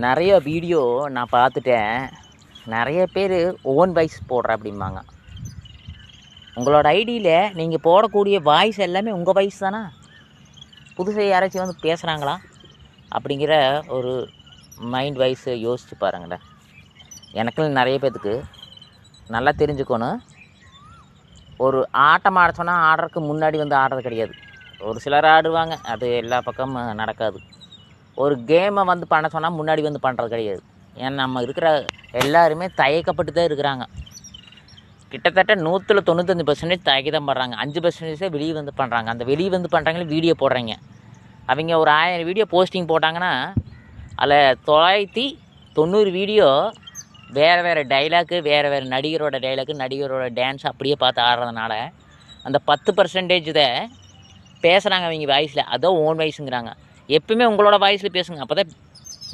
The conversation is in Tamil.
நிறைய வீடியோ நான் பார்த்துட்டேன். நிறைய பேர் ஓன் வாய்ஸ் போடுற அப்படிம்பாங்க. உங்களோட ஐடியில் நீங்கள் போடக்கூடிய வாய்ஸ் எல்லாமே உங்கள் வாய்ஸ் தானே? புதுசாக யாராச்சும் வந்து பேசுகிறாங்களா அப்படிங்கிற ஒரு மைண்ட் வாய்ஸ் யோசித்து பாருங்களேன். எனக்குன்னு நிறைய பேர்த்துக்கு நல்லா தெரிஞ்சுக்கணும். ஒரு ஆட்டம் ஆட சொன்னால் ஆடுறதுக்கு முன்னாடி வந்து ஆடுறது கிடையாது. ஒரு சிலர் ஆடுவாங்க, அது எல்லா பக்கமும் நடக்காது. ஒரு கேமை வந்து பண்ண சொன்னால் முன்னாடி வந்து பண்ணுறது கிடையாது. ஏன்னா நம்ம இருக்கிற எல்லாருமே தயக்கப்பட்டு தான் இருக்கிறாங்க. கிட்டத்தட்ட 195% தயக்கி தான் பண்ணுறாங்க. 5% வெளியே வந்து பண்ணுறாங்க. அந்த வெளியே வந்து பண்ணுறாங்களே வீடியோ போடுறீங்க. அவங்க ஒரு 1000 வீடியோ போஸ்டிங் போட்டாங்கன்னா அதில் 990 வீடியோ வேறு டைலாக்கு, வேறு நடிகரோட டைலாக்கு, நடிகரோட டான்ஸ் அப்படியே பார்த்து ஆடுறதுனால அந்த 10% தான் பேசுகிறாங்க அவங்க வாய்ஸில். அதான் ஓன் வாய்ஸுங்கிறாங்க. எப்பவுமே உங்களோட வாய்ஸில் பேசுங்க. அப்போ தான்